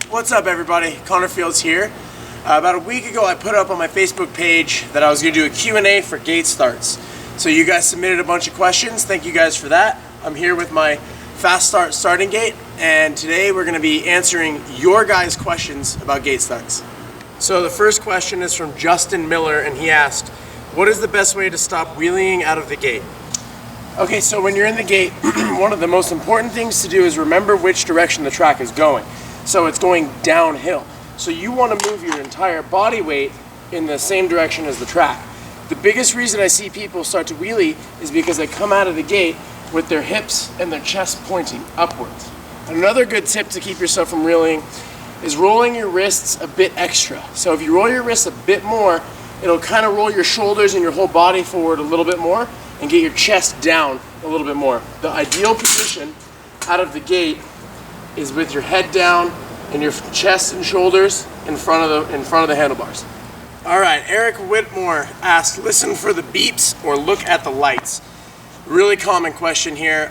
What's up, everybody? Connor Fields here. About a week ago I put up on my Facebook page that I was going to do a Q&A for gate starts. So you guys submitted a bunch of questions. Thank you guys for that. I'm here with my fast start starting gate, and today we're going to be answering your guys' questions about gate starts. So the first question is from Justin Miller, and he asked, what is the best way to stop wheeling out of the gate? Okay, so when you're in the gate, one of the most important things to do is remember which direction the track is going. So it's going downhill. So you want to move your entire body weight in the same direction as the track. The biggest reason I see people start to wheelie is because they come out of the gate with their hips and their chest pointing upwards. Another good tip to keep yourself from wheeling is rolling your wrists a bit extra. So if you roll your wrists a bit more, it'll kind of roll your shoulders and your whole body forward a little bit more and get your chest down a little bit more. The ideal position out of the gate is with your head down and your chest and shoulders in front of the handlebars. All right, Eric Whitmore asked, listen for the beeps or look at the lights. Really common question here.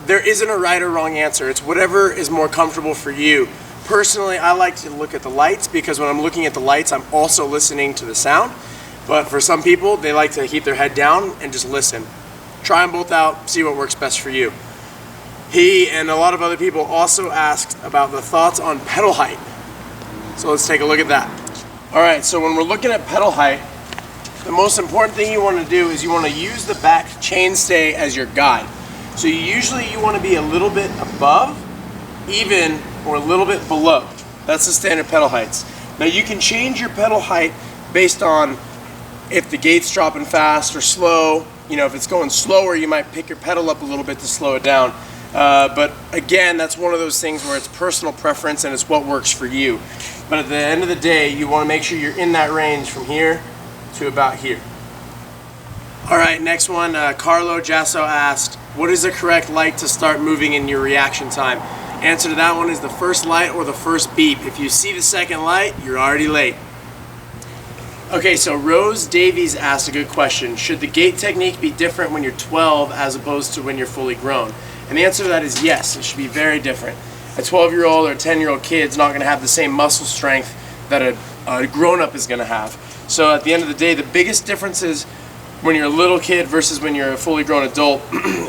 There isn't a right or wrong answer. It's whatever is more comfortable for you. Personally, I like to look at the lights because when I'm looking at the lights, I'm also listening to the sound. But for some people, they like to keep their head down and just listen. Try them both out, see what works best for you. He and a lot of other people also asked about the thoughts on pedal height. So let's take a look at that. All right, so when we're looking at pedal height, the most important thing you want to do is you want to use the back chainstay as your guide. So you want to be a little bit above, even, or a little bit below. That's the standard pedal heights. Now you can change your pedal height based on if the gate's dropping fast or slow. You know, if it's going slower, you might pick your pedal up a little bit to slow it down. But again, that's one of those things where it's personal preference and it's what works for you. But at the end of the day, you want to make sure you're in that range from here to about here. All right, next one, Carlo Jasso asked, what is the correct light to start moving in your reaction time? Answer to that one is the first light or the first beep. If you see the second light, you're already late. Okay, so Rose Davies asked a good question. Should the gate technique be different when you're 12 as opposed to when you're fully grown? And the answer to that is yes, it should be very different. A 12-year-old or a 10-year-old kid's not going to have the same muscle strength that a grown-up is going to have. So at the end of the day, the biggest difference is when you're a little kid versus when you're a fully grown adult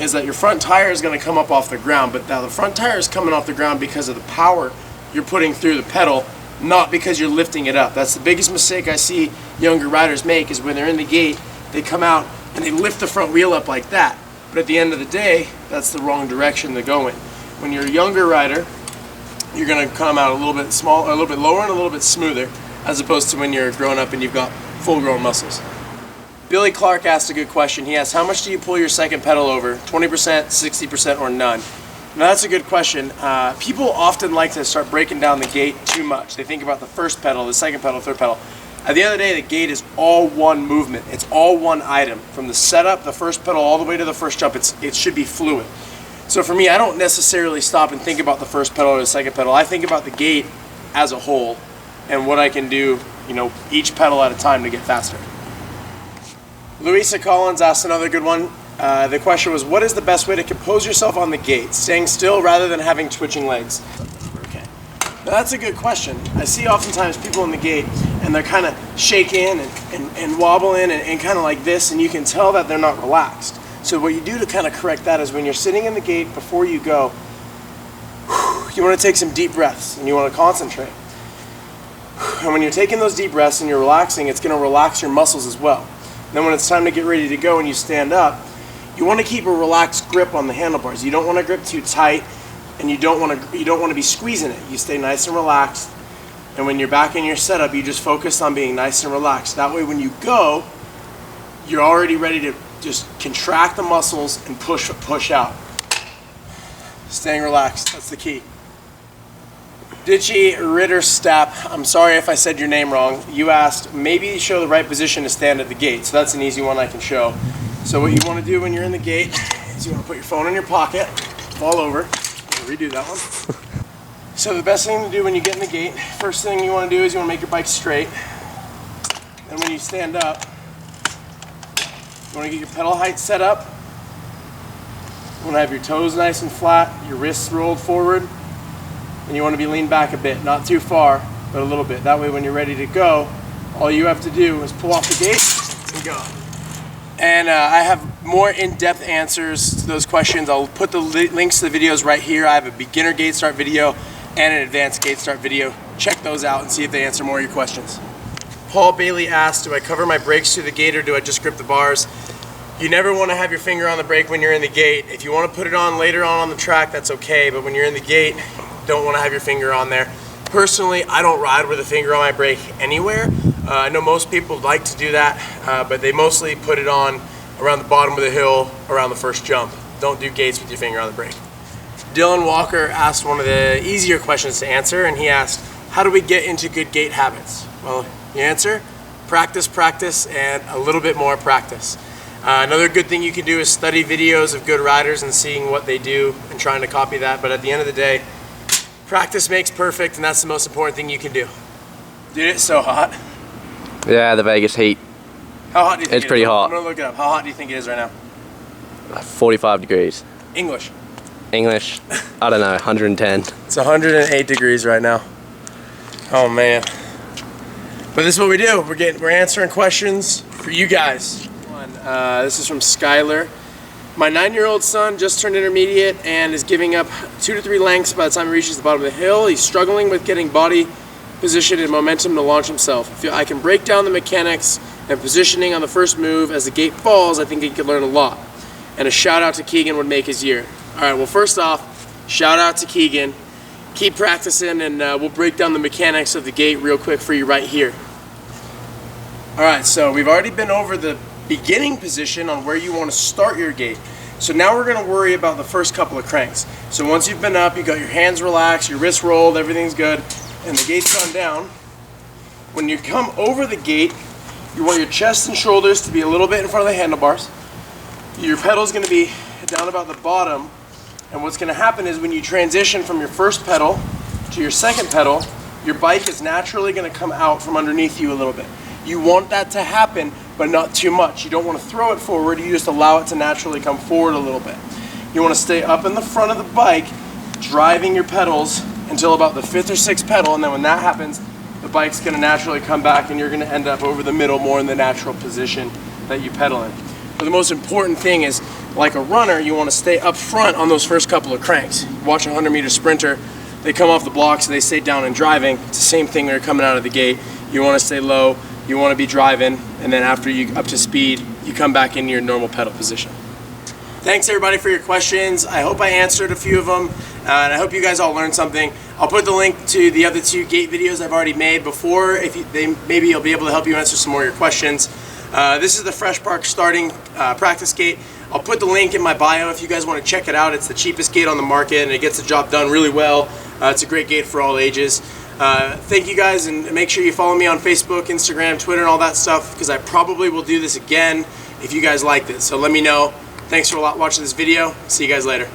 is that your front tire is going to come up off the ground, but now the front tire is coming off the ground because of the power you're putting through the pedal, not because you're lifting it up. That's the biggest mistake I see younger riders make, is when they're in the gate, they come out and they lift the front wheel up like that. But at the end of the day, that's the wrong direction to go in. When you're a younger rider, you're going to come out a little bit smaller, a little bit lower and a little bit smoother, as opposed to when you're grown up and you've got full-grown muscles. Billy Clark asked a good question. He asked, how much do you pull your second pedal over? 20%, 60%, or none? Now that's a good question. People often like to start breaking down the gate too much. They think about the first pedal, the second pedal, third pedal. At the end of the day, the gate is all one movement. It's all one item. From the setup, the first pedal, all the way to the first jump, it should be fluid. So for me, I don't necessarily stop and think about the first pedal or the second pedal. I think about the gate as a whole and what I can do, each pedal at a time to get faster. Louisa Collins asked another good one. The question was, what is the best way to compose yourself on the gate? Staying still rather than having twitching legs. Okay. Now that's a good question. I see oftentimes people in the gate and they're kind of shaking and wobbling and kind of like this, and you can tell that they're not relaxed. So what you do to kind of correct that is when you're sitting in the gate, before you go, you want to take some deep breaths and you want to concentrate. And when you're taking those deep breaths and you're relaxing, it's going to relax your muscles as well. And then when it's time to get ready to go and you stand up, you want to keep a relaxed grip on the handlebars. You don't want to grip too tight, and you don't want to be squeezing it. You stay nice and relaxed. And when you're back in your setup, you just focus on being nice and relaxed. That way when you go, you're already ready to just contract the muscles and push out. Staying relaxed, that's the key. Ditchy Ritterstapp, I'm sorry if I said your name wrong. You asked, maybe show the right position to stand at the gate. So that's an easy one I can show. So what you want to do when you're in the gate is you want to put your phone in your pocket, fall over. Redo that one. So the best thing to do when you get in the gate, first thing you want to do is you want to make your bike straight. And when you stand up, you want to get your pedal height set up. You want to have your toes nice and flat, your wrists rolled forward. and you want to be leaned back a bit, not too far, but a little bit. That way when you're ready to go, all you have to do is pull off the gate and go. And I have more in-depth answers to those questions. I'll put the links to the videos right here. I have a beginner gate start video and an advanced gate start video. Check those out and see if they answer more of your questions. Paul Bailey asked, do I cover my brakes through the gate or do I just grip the bars? You never want to have your finger on the brake when you're in the gate. If you want to put it on later on the track, that's okay, but when you're in the gate, don't want to have your finger on there. Personally, I don't ride with a finger on my brake anywhere. I know most people like to do that, but they mostly put it on around the bottom of the hill, around the first jump. Don't do gates with your finger on the brake. Dylan Walker asked one of the easier questions to answer, and he asked, how do we get into good gate habits? Well, the answer, practice, practice, and a little bit more practice. Another good thing you can do is study videos of good riders and seeing what they do and trying to copy that, but at the end of the day, practice makes perfect, and that's the most important thing you can do. Dude, it's so hot. Yeah, the Vegas heat. How hot do you think it's pretty hot. I'm gonna look it up. How hot do you think it is right now? 45 degrees. English. English, I don't know, 110. It's 108 degrees right now. Oh man. But this is what we do. We're answering questions for you guys. This is from Skylar. My 9-year-old son just turned intermediate and is giving up 2 to 3 lengths by the time he reaches the bottom of the hill. He's struggling with getting body position and momentum to launch himself. If I can break down the mechanics and positioning on the first move as the gate falls, I think he could learn a lot. And a shout out to Keegan would make his year. All right, well first off, shout out to Keegan. Keep practicing and we'll break down the mechanics of the gate real quick for you right here. All right, so we've already been over the beginning position on where you want to start your gate. So now we're going to worry about the first couple of cranks. So once you've been up, you got your hands relaxed, your wrists rolled, everything's good, and the gate's gone down. When you come over the gate, you want your chest and shoulders to be a little bit in front of the handlebars. Your pedal's going to be down about the bottom, and what's going to happen is when you transition from your first pedal to your second pedal, your bike is naturally going to come out from underneath you a little bit. You want that to happen, but not too much. You don't want to throw it forward, you just allow it to naturally come forward a little bit. You want to stay up in the front of the bike, driving your pedals until about the 5th or 6th pedal, and then when that happens, the bike's going to naturally come back and you're going to end up over the middle more in the natural position that you pedal in. But the most important thing is, like a runner, you want to stay up front on those first couple of cranks. Watch a 100-meter sprinter, they come off the blocks, they stay down and driving. It's the same thing when you're coming out of the gate. You want to stay low, you want to be driving, and then after you up to speed, you come back into your normal pedal position. Thanks everybody for your questions. I hope I answered a few of them, and I hope you guys all learned something. I'll put the link to the other 2 gate videos I've already made before. Maybe I'll be able to help you answer some more of your questions. This is the Fresh Park starting practice gate. I'll put the link in my bio if you guys want to check it out. It's the cheapest gate on the market and it gets the job done really well. It's a great gate for all ages. Thank you guys, and make sure you follow me on Facebook, Instagram, Twitter, and all that stuff, because I probably will do this again if you guys like this. So let me know. Thanks for watching this video. See you guys later.